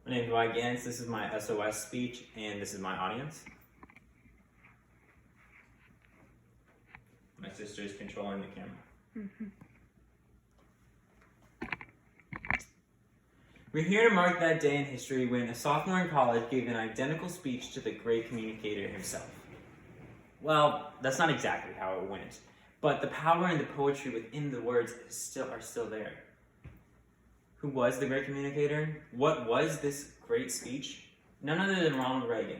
My name is Reagan. This is my SOS speech, and this is my audience. My sister is controlling the camera. We're here to mark that day in history when a sophomore in college gave an identical speech to the great communicator himself. Well, that's not exactly how it went, but the power and the poetry within the words are still there. Who was the great communicator? What was this great speech? None other than Ronald Reagan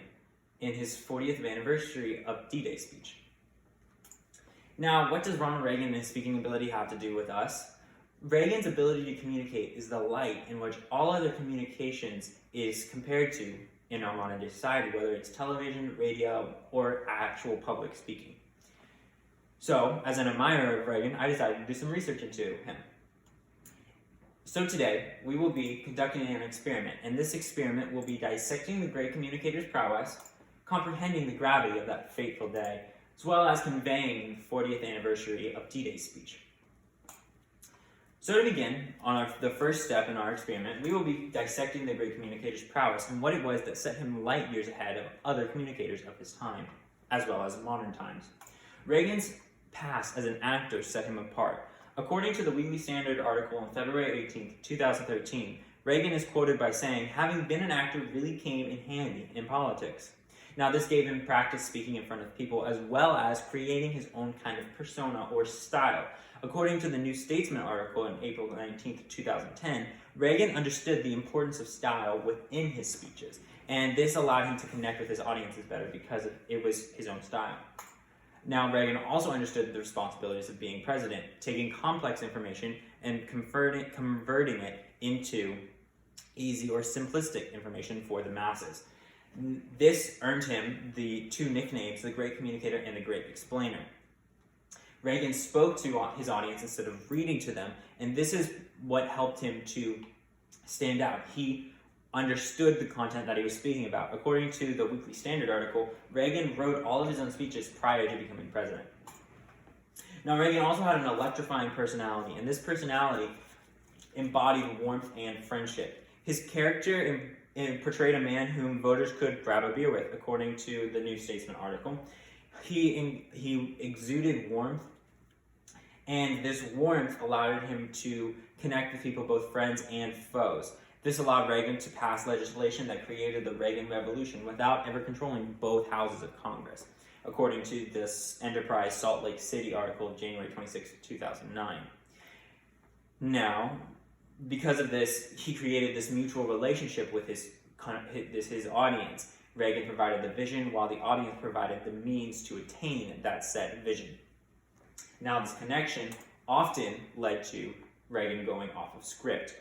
in his 40th anniversary of D-Day speech. Now, what does Ronald Reagan and his speaking ability have to do with us? Reagan's ability to communicate is the light in which all other communications is compared to in our modern day society, whether it's television, radio, or actual public speaking. So, as an admirer of Reagan, I decided to do some research into him. So today, we will be conducting an experiment, and this experiment will be dissecting the great communicator's prowess, comprehending the gravity of that fateful day, as well as conveying the 40th anniversary of D-Day speech. So to begin, on the first step in our experiment, we will be dissecting the great communicator's prowess and what it was that set him light years ahead of other communicators of his time, as well as modern times. Reagan's past as an actor set him apart. According to the Weekly Standard article on February 18, 2013, Reagan is quoted by saying, "Having been an actor really came in handy in politics." Now, this gave him practice speaking in front of people, as well as creating his own kind of persona or style. According to the New Statesman article on April 19, 2010, Reagan understood the importance of style within his speeches, and this allowed him to connect with his audiences better because it was his own style. Now, Reagan also understood the responsibilities of being president, taking complex information and converting it into easy or simplistic information for the masses. This earned him the two nicknames, the Great Communicator and the Great Explainer. Reagan spoke to his audience instead of reading to them, and this is what helped him to stand out. He understood the content that he was speaking about. According to the Weekly Standard article, Reagan wrote all of his own speeches prior to becoming president. Now, Reagan also had an electrifying personality, and this personality embodied warmth and friendship. His character portrayed a man whom voters could grab a beer with, according to the New Statesman article. He exuded warmth, and this warmth allowed him to connect with people, both friends and foes. This allowed Reagan to pass legislation that created the Reagan Revolution without ever controlling both houses of Congress, according to this Enterprise Salt Lake City article, January 26, 2009. Now, because of this, he created this mutual relationship with his audience. Reagan provided the vision, while the audience provided the means to attain that said vision. Now, this connection often led to Reagan going off of script,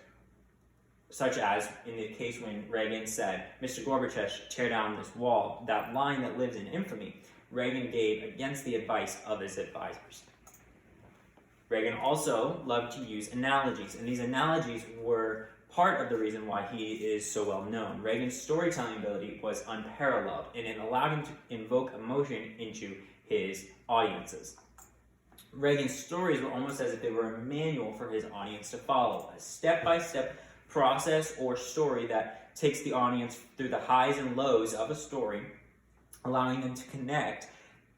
such as in the case when Reagan said, "Mr. Gorbachev, tear down this wall," that line that lives in infamy, Reagan gave against the advice of his advisors. Reagan also loved to use analogies, and these analogies were part of the reason why he is so well known. Reagan's storytelling ability was unparalleled, and it allowed him to invoke emotion into his audiences. Reagan's stories were almost as if they were a manual for his audience to follow, a step-by-step process or story that takes the audience through the highs and lows of a story, allowing them to connect,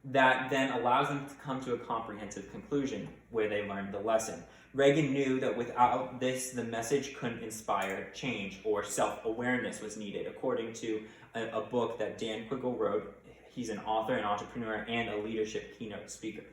that then allows them to come to a comprehensive conclusion where they learned the lesson. Reagan knew that without this, the message couldn't inspire change, or self-awareness was needed, according to a book that Dan Quiggle wrote. He's an author, an entrepreneur, and a leadership keynote speaker.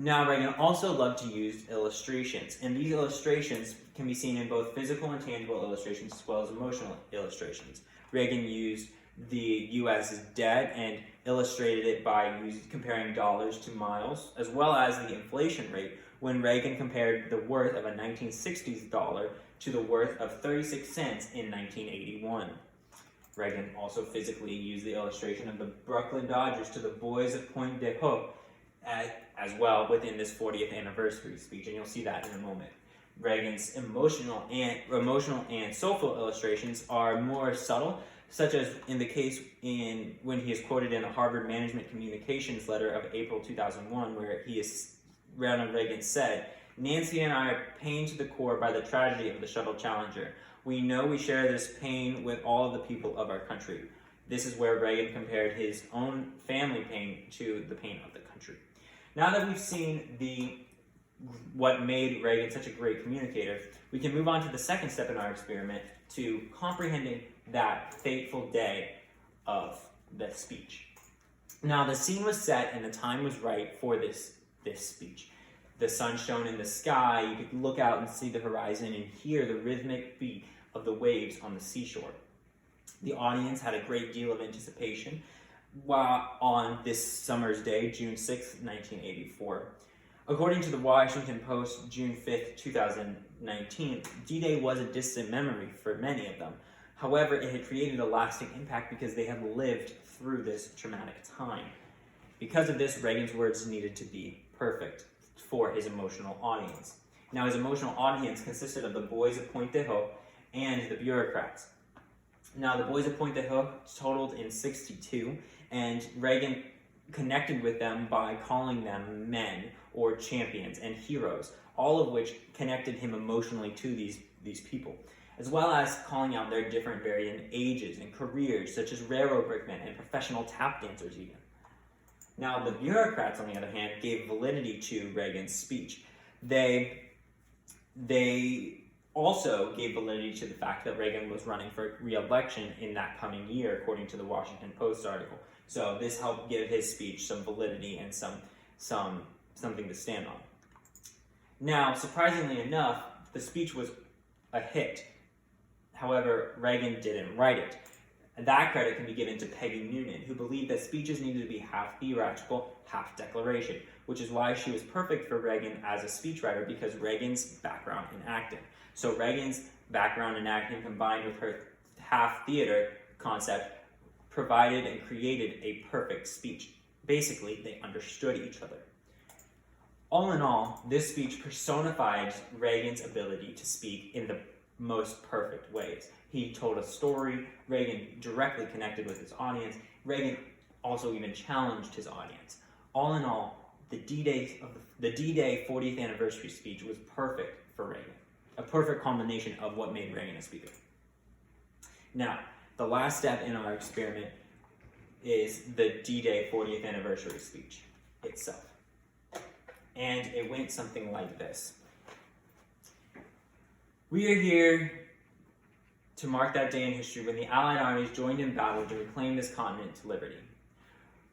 Now, Reagan also loved to use illustrations, and these illustrations can be seen in both physical and tangible illustrations, as well as emotional illustrations. Reagan used the U.S. debt and illustrated it by comparing dollars to miles, as well as the inflation rate, when Reagan compared the worth of a 1960s dollar to the worth of 36 cents in 1981. Reagan also physically used the illustration of the Brooklyn Dodgers to the boys of Point de Hope as well within this 40th anniversary speech, and you'll see that in a moment. Reagan's emotional and soulful illustrations are more subtle, such as in the case when he is quoted in the Harvard Management Communications letter of April 2001, where Ronald Reagan said, Nancy and I are pained to the core by the tragedy of the Shuttle Challenger. We know we share this pain with all of the people of our country. This is where Reagan compared his own family pain to the pain of the country. Now that we've seen what made Reagan such a great communicator, we can move on to the second step in our experiment, to comprehending that fateful day of the speech. Now, the scene was set and the time was right for this speech. The sun shone in the sky. You could look out and see the horizon and hear the rhythmic beat of the waves on the seashore. The audience had a great deal of anticipation while on this summer's day, June 6, 1984. According to the Washington Post, June 5, 2019, D-Day was a distant memory for many of them. However, it had created a lasting impact because they had lived through this traumatic time. Because of this, Reagan's words needed to be perfect for his emotional audience. Now, his emotional audience consisted of the boys of Pointe du Hoc and the bureaucrats. Now, the boys of Pointe du Hoc totaled in 62, and Reagan connected with them by calling them men or champions and heroes, all of which connected him emotionally to these people, as well as calling out their different varying ages and careers, such as railroad brakemen and professional tap dancers even. Now, the bureaucrats, on the other hand, gave validity to Reagan's speech. They also gave validity to the fact that Reagan was running for re-election in that coming year, according to the Washington Post article. So this helped give his speech some validity and something to stand on. Now, surprisingly enough, the speech was a hit. However, Reagan didn't write it. And that credit can be given to Peggy Noonan, who believed that speeches needed to be half theatrical, half declaration, which is why she was perfect for Reagan as a speechwriter, because Reagan's background in acting. So Reagan's background in acting combined with her half theater concept provided and created a perfect speech. Basically, they understood each other. All in all, this speech personified Reagan's ability to speak in the most perfect ways. He told a story. Reagan directly connected with his audience. Reagan also even challenged his audience. All in all, the D-Day 40th anniversary speech was perfect for Reagan. A perfect combination of what made Reagan a speaker. Now, the last step in our experiment is the D-Day 40th anniversary speech itself. And it went something like this. We are here to mark that day in history when the Allied armies joined in battle to reclaim this continent to liberty.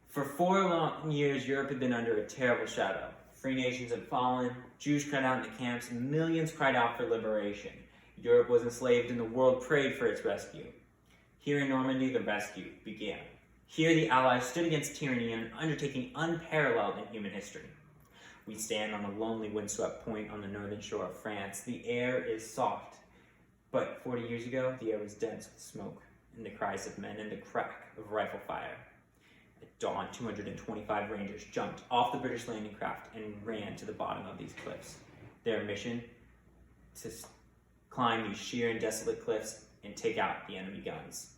For 4 long years, Europe had been under a terrible shadow. Free nations had fallen, Jews cried out in the camps, and millions cried out for liberation. Europe was enslaved and the world prayed for its rescue. Here in Normandy, the rescue began. Here the Allies stood against tyranny in an undertaking unparalleled in human history. We stand on a lonely windswept point on the northern shore of France. The air is soft, but 40 years ago, the air was dense with smoke and the cries of men and the crack of rifle fire. At dawn, 225 Rangers jumped off the British landing craft and ran to the bottom of these cliffs. Their mission? To climb these sheer and desolate cliffs and take out the enemy guns.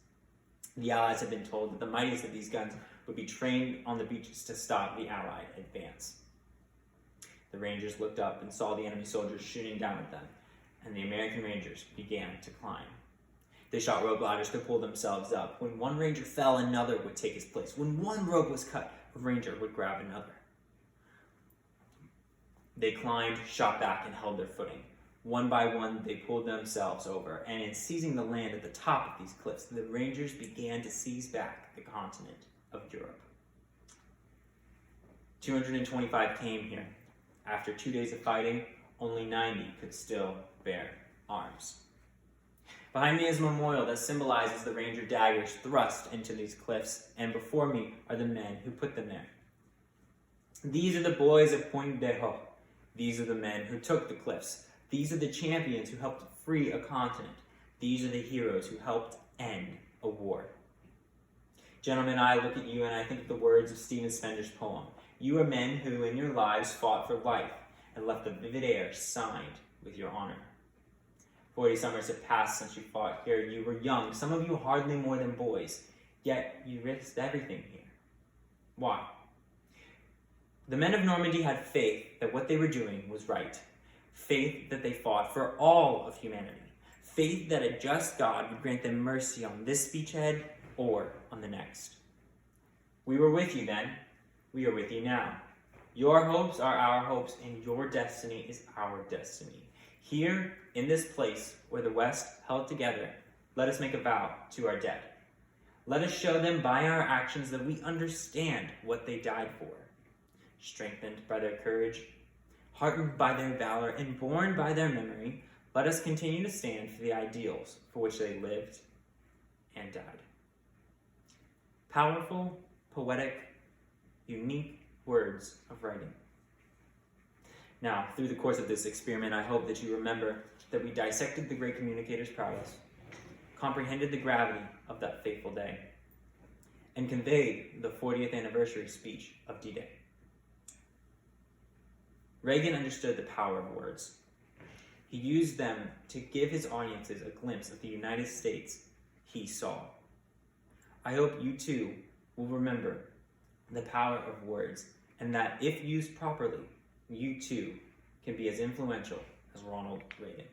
The Allies had been told that the mightiest of these guns would be trained on the beaches to stop the Allied advance. The Rangers looked up and saw the enemy soldiers shooting down at them, and the American Rangers began to climb. They shot rope ladders to pull themselves up. When one Ranger fell, another would take his place. When one rope was cut, a Ranger would grab another. They climbed, shot back, and held their footing. One by one, they pulled themselves over, and in seizing the land at the top of these cliffs, the Rangers began to seize back the continent of Europe. 225 came here. After 2 days of fighting, only 90 could still bear arms. Behind me is a memorial that symbolizes the Ranger daggers thrust into these cliffs, and before me are the men who put them there. These are the boys of Pointe du Hoc. These are the men who took the cliffs. These are the champions who helped free a continent. These are the heroes who helped end a war. Gentlemen, I look at you and I think of the words of Stephen Spender's poem. You are men who in your lives fought for life and left the vivid air signed with your honor. 40 summers have passed since you fought here. You were young, some of you hardly more than boys, yet you risked everything here. Why? The men of Normandy had faith that what they were doing was right. faith that they fought for all of humanity, faith that a just God would grant them mercy on this beachhead or on the next. We were with you then, we are with you now. Your hopes are our hopes, and your destiny is our destiny. Here, in this place where the West held together, let us make a vow to our dead. Let us show them by our actions that we understand what they died for. Strengthened by their courage, heartened by their valor, and borne by their memory, let us continue to stand for the ideals for which they lived and died. Powerful, poetic, unique words of writing. Now, through the course of this experiment, I hope that you remember that we dissected the great communicator's prowess, comprehended the gravity of that fateful day, and conveyed the 40th anniversary speech of D-Day. Reagan understood the power of words. He used them to give his audiences a glimpse of the United States he saw. I hope you too will remember the power of words, and that if used properly, you too can be as influential as Ronald Reagan.